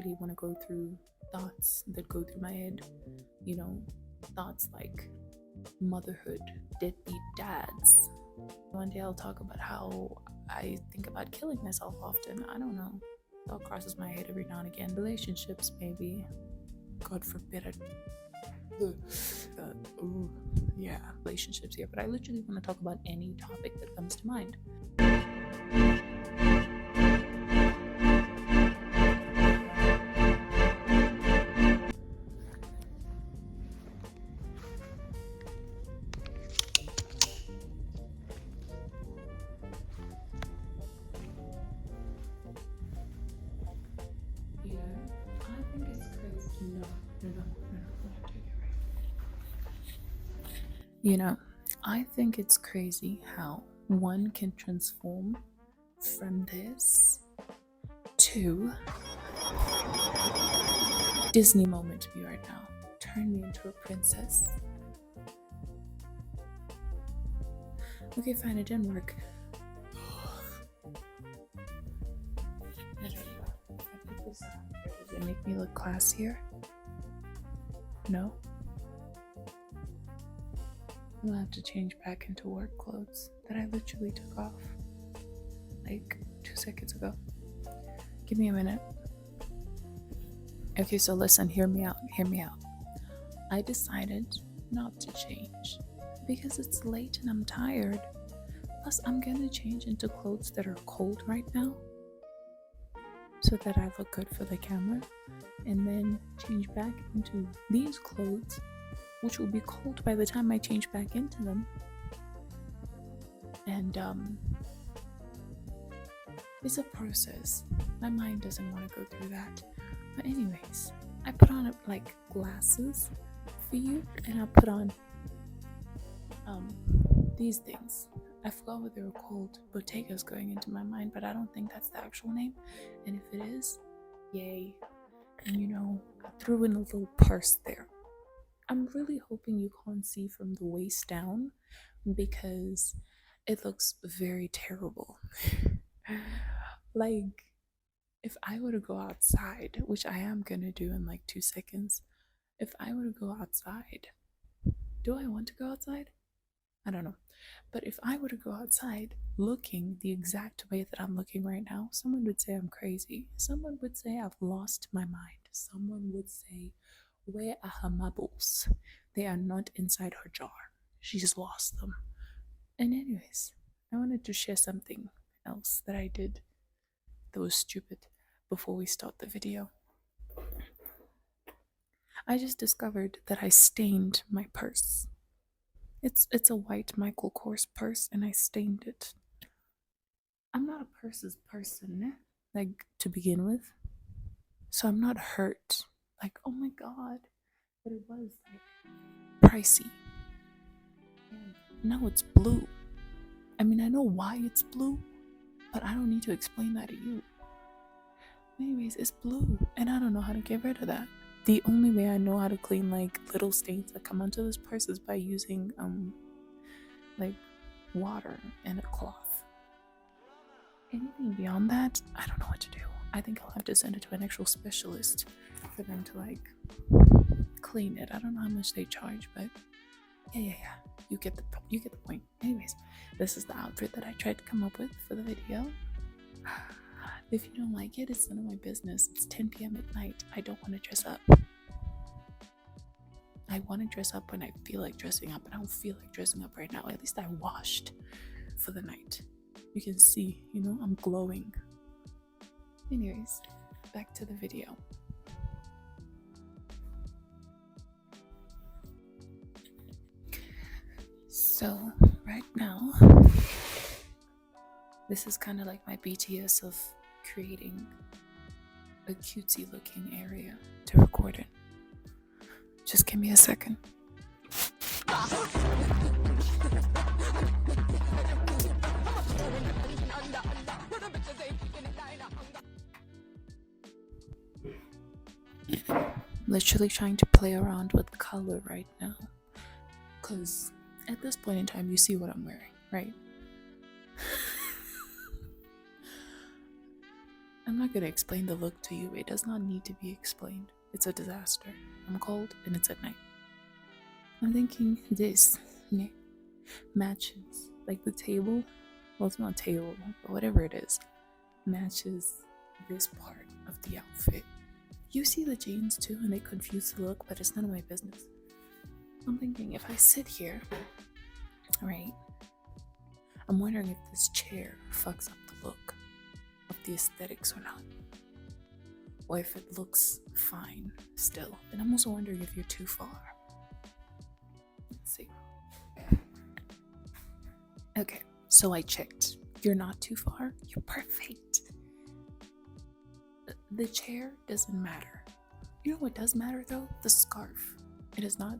literally want to go through thoughts that go through my head. Thoughts like motherhood, deadbeat dads. One day I'll talk about how I think about killing myself often. I don't know. Thought crosses my head every now and again. Relationships, maybe. God forbid relationships here. But I literally want to talk about any topic that comes to mind. I think it's crazy how one can transform from this to Disney moment to me right now. Turn me into a princess. Okay, fine, it didn't work. Does it make me look classier? No? I'll have to change back into work clothes that I literally took off like 2 seconds ago. Give me a minute. Okay, so listen, hear me out. I decided not to change because it's late and I'm tired. Plus, I'm gonna change into clothes that are cold right now so that I look good for the camera, and then change back into these clothes, which will be cold by the time I change back into them. And it's a process. My mind doesn't want to go through that. But anyways, I put on like glasses for you, and I put on these things. I forgot what they were called. Bottega's going into my mind, but I don't think that's the actual name. And if it is, yay. And I threw in a little purse there. I'm really hoping you can't see from the waist down because it looks very terrible. Like, if I were to go outside, which I am gonna do in like 2 seconds, if I were to go outside, do I want to go outside? I don't know. But if I were to go outside looking the exact way that I'm looking right now, someone would say I'm crazy. Someone would say I've lost my mind. Someone would say, where are her marbles? They are not inside her jar. She's lost them. And anyways, I wanted to share something else that I did that was stupid before we start the video. I just discovered that I stained my purse. It's a white Michael Kors purse, and I stained it. I'm not a purses person, like, to begin with. So I'm not hurt. Like, oh my god. But it was, like, pricey. And now it's blue. I mean, I know why it's blue, but I don't need to explain that to you. Anyways, it's blue, and I don't know how to get rid of that. The only way I know how to clean like little stains that come onto this purse is by using like water and a cloth. Anything beyond that, I don't know what to do. I think I'll have to send it to an actual specialist for them to like clean it. I don't know how much they charge, but yeah. You get the point. Anyways, this is the outfit that I tried to come up with for the video. If you don't like it, it's none of my business. It's 10 p.m. at night. I don't want to dress up. I want to dress up when I feel like dressing up, and I don't feel like dressing up right now. At least I washed for the night. You can see, I'm glowing. Anyways, back to the video. So, right now, this is kind of like my BTS of creating a cutesy looking area to record in. Just give me a second. Literally trying to play around with color right now, because at this point in time you see what I'm wearing, right? I'm not gonna explain the look to you. It does not need to be explained. It's a disaster. I'm cold and it's at night. I'm thinking this matches, like the table. Well, it's not a table, but whatever it is, matches this part of the outfit. You see the jeans too, and they confuse the look, but it's none of my business. I'm thinking if I sit here, right, I'm wondering if this chair fucks up the look of the aesthetics or not. Or if it looks fine still. And I'm also wondering if you're too far. Let's see. Okay, so I checked. You're not too far. You're perfect. The chair doesn't matter. You know what does matter though? The scarf. It is not.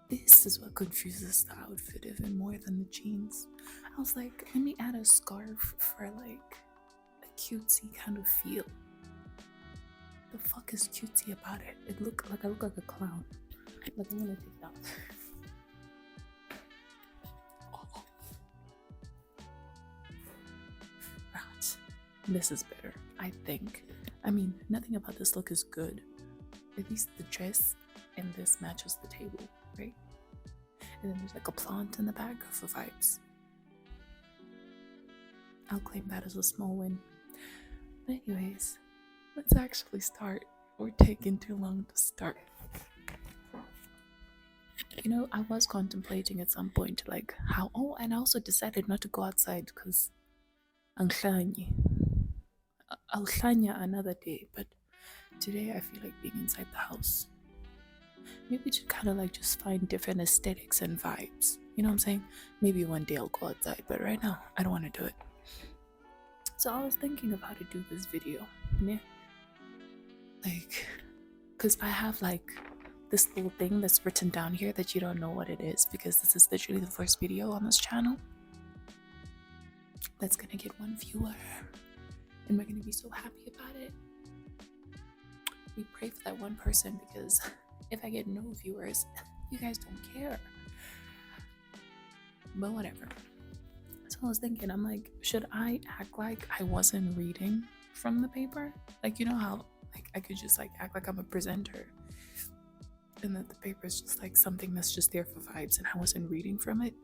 This is what confuses the outfit even more than the jeans. I was like, let me add a scarf for like a cutesy kind of feel. The fuck is cutesy about it? I look like a clown. Like I'm gonna take it off. Right. This is better, I think. I mean, nothing about this look is good. At least the dress and this matches the table, right? And then there's like a plant in the back for vibes. I'll claim that as a small win. But anyways, let's actually start. We're taking too long to start. You know, I was contemplating at some point like how, and I also decided not to go outside because I'll another day, but today I feel like being inside the house. Maybe to kind of like just find different aesthetics and vibes. You know what I'm saying? Maybe one day I'll go outside, but right now I don't want to do it. So I was thinking of how to do this video. Yeah. Like, because I have like this little thing that's written down here that you don't know what it is because this is literally the first video on this channel that's gonna get 1 viewer and we're gonna be so happy about it. We pray for that one person because if I get no viewers, you guys don't care. But whatever. So I was thinking, I'm like, should I act like I wasn't reading from the paper? Like, you know how like I could just like act like I'm a presenter and that the paper is just like something that's just there for vibes and I wasn't reading from it.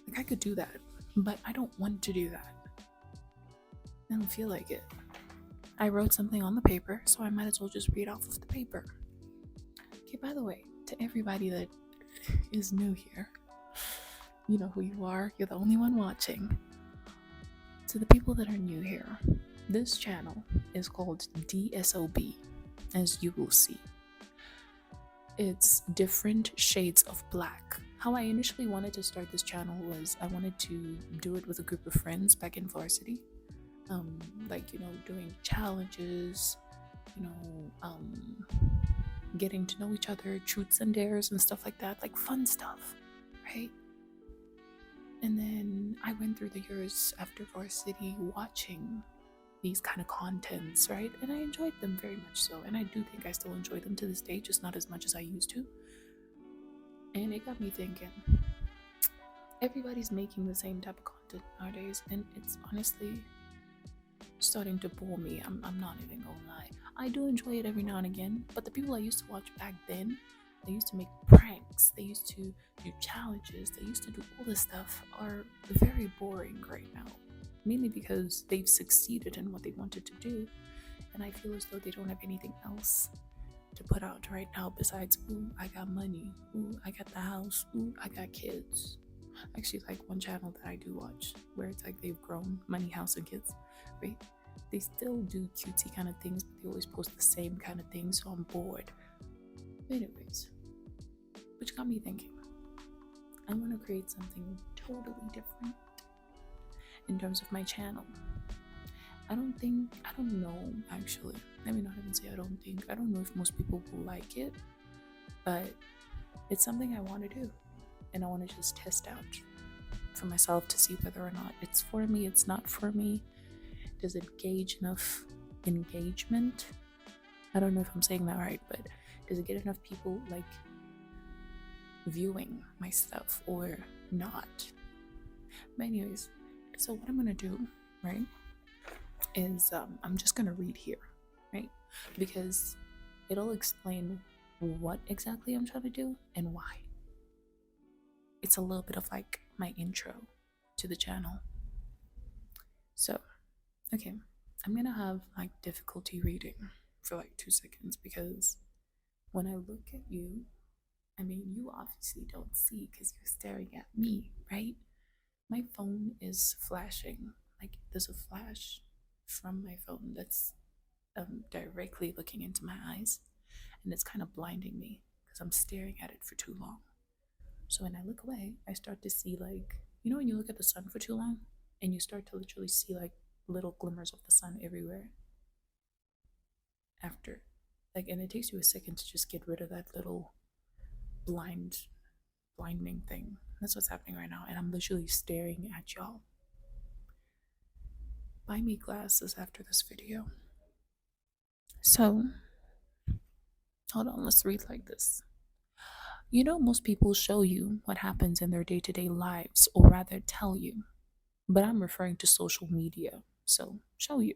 Like I could do that, but I don't want to do that. I don't feel like it. I wrote something on the paper, so I might as well just read off of the paper. Okay, by the way, to everybody that is new here, you know who you are. You're the only one watching. To the people that are new here, this channel is called DSOB, as you will see. It's different shades of black. How I initially wanted to start this channel was I wanted to do it with a group of friends back in varsity. Like, you know, doing challenges, you know, getting to know each other, truths and dares and stuff like that, like fun stuff, right? And then I went through the years after varsity watching these kind of contents, right? And I enjoyed them very much so. And I do think I still enjoy them to this day, just not as much as I used to. And it got me thinking, everybody's making the same type of content nowadays, and it's honestly starting to bore me. I'm not even gonna lie. I do enjoy it every now and again, but the people I used to watch back then, they used to make pranks, they used to do challenges, they used to do all this stuff, are very boring right now. Mainly because they've succeeded in what they wanted to do, and I feel as though they don't have anything else to put out right now besides, ooh, I got money, ooh, I got the house, ooh, I got kids. Actually, like one channel that I do watch where it's like they've grown money, house, and kids, right? They still do cutesy kind of things, but they always post the same kind of things, so I'm bored. But anyways, which got me thinking, I want to create something totally different in terms of my channel. I don't know actually. Let me not even say I don't know if most people will like it, but it's something I want to do. And I want to just test out for myself to see whether or not it's for me, it's not for me. Does it gauge enough engagement? I don't know if I'm saying that right, but does it get enough people like viewing my stuff or not? But anyways, so what I'm gonna do, right, is I'm just gonna read here, right? Because it'll explain what exactly I'm trying to do and why. It's a little bit of like my intro to the channel. So, okay, I'm gonna have like difficulty reading for like 2 seconds because when I look at you, I mean, you obviously don't see because you're staring at me, right? My phone is flashing. Like, there's a flash from my phone that's directly looking into my eyes, and it's kind of blinding me because I'm staring at it for too long. So when I look away, I start to see, like, you know, when you look at the sun for too long and you start to literally see like little glimmers of the sun everywhere after. Like, and it takes you a second to just get rid of that little blinding thing. That's what's happening right now, and I'm literally staring at y'all. Buy me glasses after this video. So, hold on, let's read like this. You know, most people show you what happens in their day to day lives, or rather tell you, but I'm referring to social media, so show you.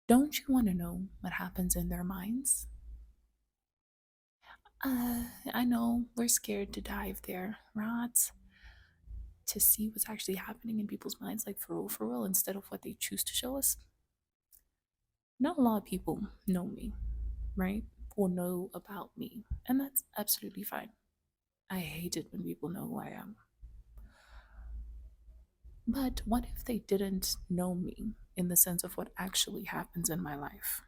Don't you want to know what happens in their minds? I know we're scared to dive there, right? To see what's actually happening in people's minds, like for real, instead of what they choose to show us. Not a lot of people know me, right? Or know about me, and that's absolutely fine. I hate it when people know who I am. But what if they didn't know me in the sense of what actually happens in my life?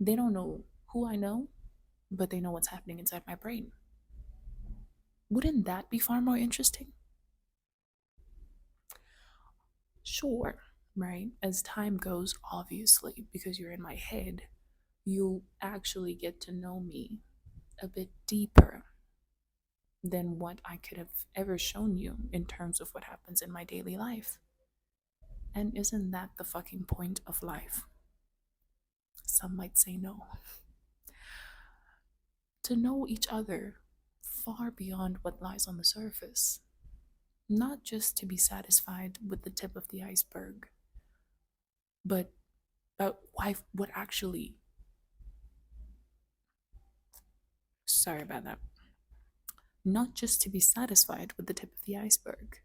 They don't know who I know, but they know what's happening inside my brain. Wouldn't that be far more interesting? Sure, right? As time goes, obviously, because you're in my head, you'll actually get to know me a bit deeper than what I could have ever shown you in terms of what happens in my daily life. And isn't that the fucking point of life? Some might say no. To know each other far beyond what lies on the surface, not just to be satisfied with the tip of the iceberg, but about why, what actually, sorry about that, not just to be satisfied with the tip of the iceberg,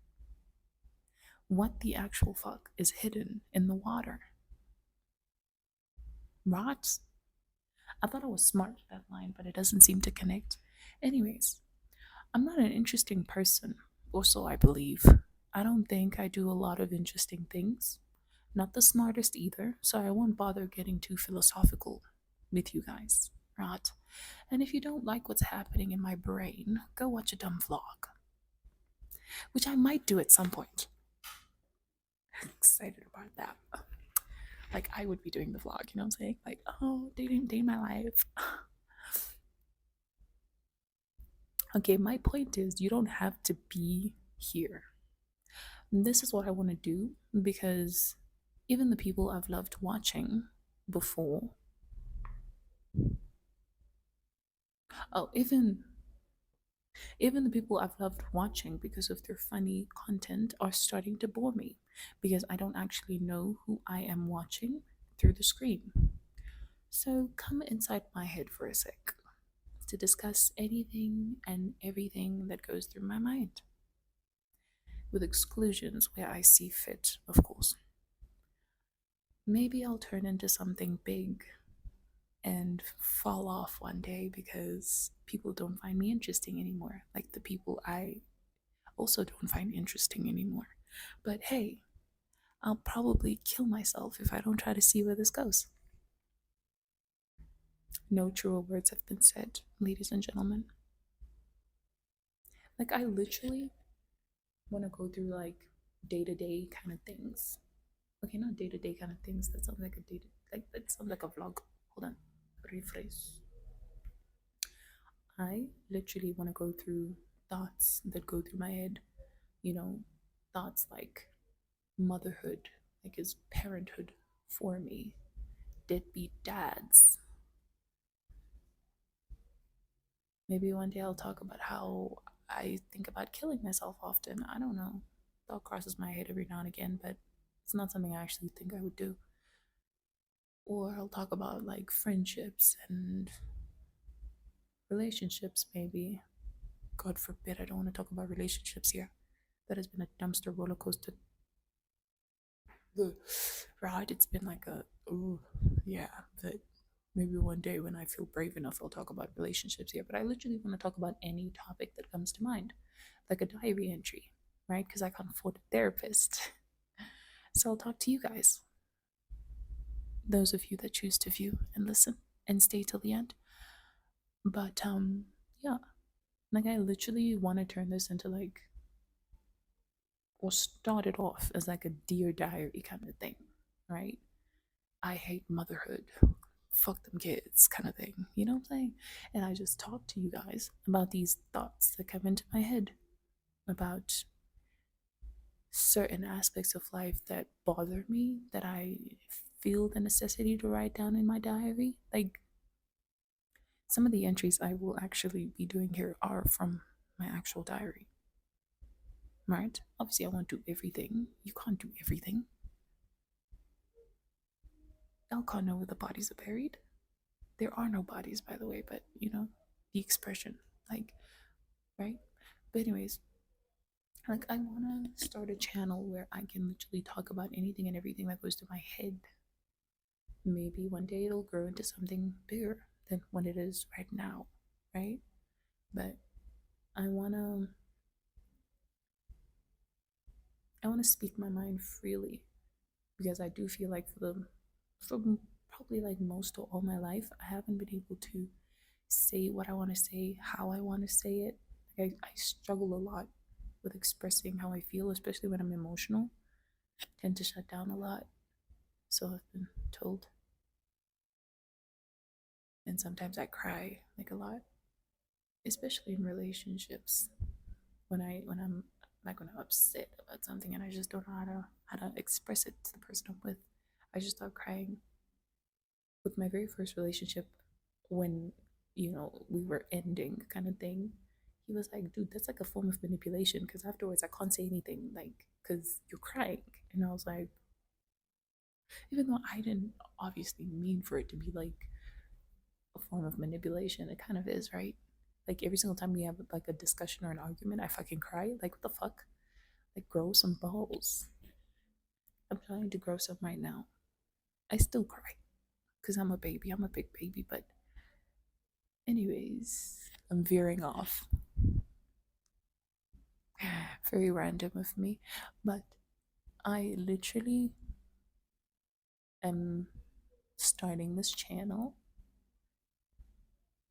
what the actual fuck is hidden in the water. Rot? I thought I was smart with that line, but it doesn't seem to connect. Anyways, I'm not an interesting person, or so I believe. I don't think I do a lot of interesting things. Not the smartest either, so I won't bother getting too philosophical with you guys, right? And if you don't like what's happening in my brain, go watch a dumb vlog, which I might do at some point. I'm excited about that. Like, I would be doing the vlog, you know what I'm saying? Like, oh, dating my life. Okay, my point is, you don't have to be here. And this is what I want to do because even the people I've loved watching before, oh, even the people I've loved watching because of their funny content are starting to bore me because I don't actually know who I am watching through the screen. So come inside my head for a sec to discuss anything and everything that goes through my mind, with exclusions where I see fit, of course. Maybe I'll turn into something big and fall off one day because people don't find me interesting anymore, like the people I also don't find interesting anymore. But hey, I'll probably kill myself if I don't try to see where this goes. No truer words have been said, ladies and gentlemen. Like, I literally want to go through like day to day kind of things. Okay, not day to day kind of things. That sounds like a day, like that sounds like a vlog. Hold on, rephrase. I literally want to go through thoughts that go through my head. You know, thoughts like motherhood, like is parenthood for me, deadbeat dads. Maybe one day I'll talk about how I think about killing myself often. I don't know. thought crosses my head every now and again, but it's not something I actually think I would do. Or I'll talk about like friendships and relationships, maybe. God forbid, I don't want to talk about relationships here. That has been a dumpster roller coaster. Right? It's been like a, ooh, yeah, but maybe one day when I feel brave enough, I'll talk about relationships here. But I literally want to talk about any topic that comes to mind, like a diary entry, right? Because I can't afford a therapist. So I'll talk to you guys, those of you that choose to view and listen and stay till the end. But yeah, like I literally want to turn this into like, or start it off as like a dear diary kind of thing, right? I hate motherhood. Fuck them kids kind of thing. You know what I'm saying? And I just talk to you guys about these thoughts that come into my head about certain aspects of life that bother me, that I feel the necessity to write down in my diary. Like some of the entries I will actually be doing here are from my actual diary. Right? Obviously, I won't do everything. You can't do everything. Y'all can't know where the bodies are buried. There are no bodies, by the way, but you know, the expression, like, right? But, anyways, like, I want to start a channel where I can literally talk about anything and everything that goes to my head. Maybe one day it'll grow into something bigger than what it is right now, right? But I want to. I want to speak my mind freely because I do feel like for probably like most of all my life, I haven't been able to say what I want to say, how I want to say it. I struggle a lot with expressing how I feel, especially when I'm emotional. I tend to shut down a lot, so I've been told. And sometimes I cry like a lot, especially in relationships. When I'm like when I'm upset about something and I just don't know how to express it to the person I'm with, I just start crying. With my very first relationship, when we were ending kind of thing, he was like, dude, that's like a form of manipulation because afterwards I can't say anything, like, because you're crying. And I was like, even though I didn't obviously mean for it to be like a form of manipulation, it kind of is, right? Like every single time we have like a discussion or an argument, I fucking cry. Like, what the fuck? Like, grow some balls. I'm trying to grow some right now. I still cry because I'm a baby. I'm a big baby. But anyways, I'm veering off. Very random of me. But I literally am starting this channel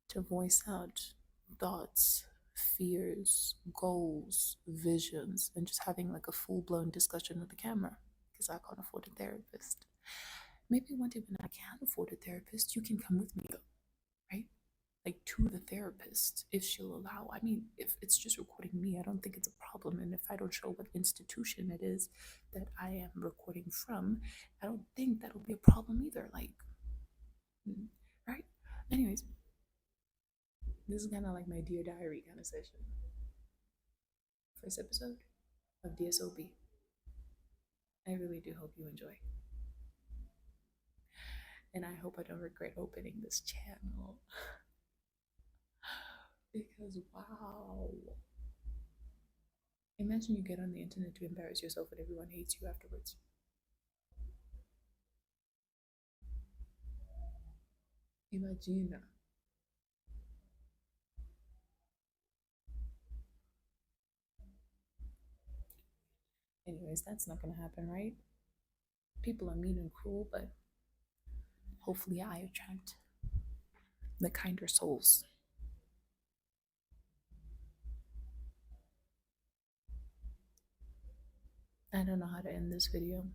to voice out thoughts, fears, goals, visions, and just having like a full blown discussion with the camera because I can't afford a therapist. Maybe one day when I can afford a therapist, you can come with me though, right? Like to the therapist if she'll allow. I mean, if it's just recording me, I don't think it's a problem. And if I don't show what institution it is that I am recording from, I don't think that'll be a problem either. Like, right? Anyways, this is kind of like my Dear Diary kind of session. First episode of DSOB. I really do hope you enjoy. And I hope I don't regret opening this channel. Because, wow. Imagine you get on the internet to embarrass yourself and everyone hates you afterwards. Imagine. Anyways, that's not gonna happen, right? People are mean and cruel, but hopefully I attract the kinder souls. I don't know how to end this video.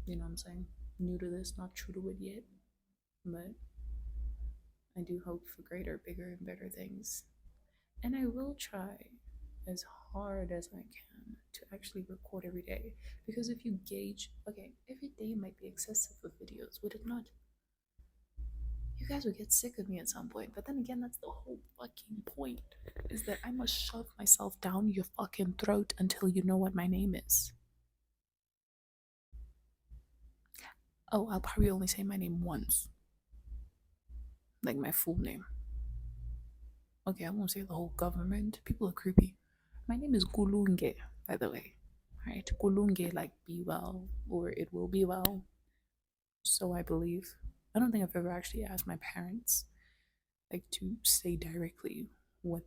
You know what I'm saying? New to this, not true to it yet. But I do hope for greater, bigger, and better things. And I will try as hard as I can to actually record every day. Because if you gauge, okay, every day might be excessive with videos, would it not? You guys would get sick of me at some point. But then again, that's the whole fucking point, is that I must shove myself down your fucking throat until you know what my name is. Oh, I'll probably only say my name once. Like my full name. Okay, I won't say the whole government. People are creepy. My name is Gulunge, by the way. Right? Gulunge, like be well, or it will be well. So I believe. I don't think I've ever actually asked my parents, like, to say directly what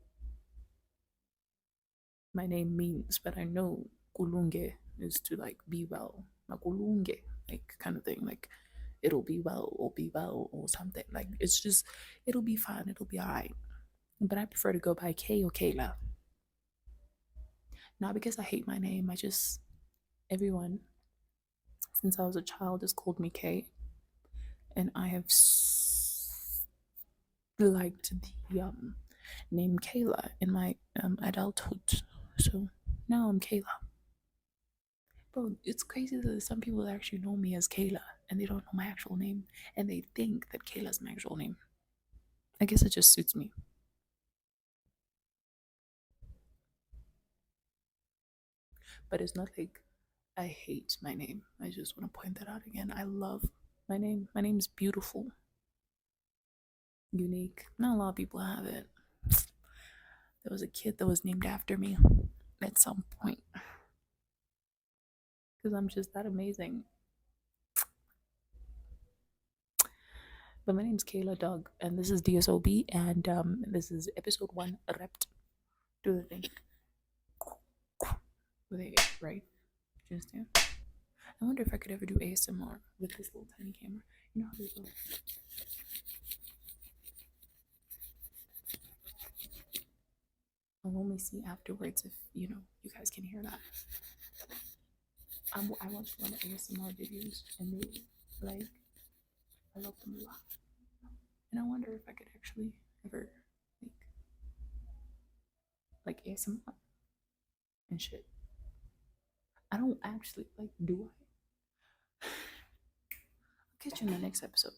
my name means, but I know Gulunge is to like be well. Gulunge, like kind of thing. Like it'll be well or be well or something. Like it's just it'll be fine, it'll be alright. But I prefer to go by K or Kayla. Not because I hate my name, I just everyone since I was a child has called me Kay, and I have liked the name Kayla in my adulthood. So now I'm Kayla. Bro, it's crazy that some people actually know me as Kayla and they don't know my actual name and they think that Kayla's my actual name. I guess it just suits me. But it's not like I hate my name. I just want to point that out again. I love my name. My name's beautiful, unique. Not a lot of people have it. There was a kid that was named after me at some point because I'm just that amazing. But my name's Kayla Dog, and this is DSOB, and this is episode 1. Rept. Do the thing. With a right? Do you understand? I wonder if I could ever do ASMR with this little tiny camera. You know how there's little. I'll only see afterwards if you guys can hear that. I watched one of ASMR videos and they like I love them a lot, and I wonder if I could actually ever like ASMR and shit. I don't actually like. Do I? I'll catch you in the next episode.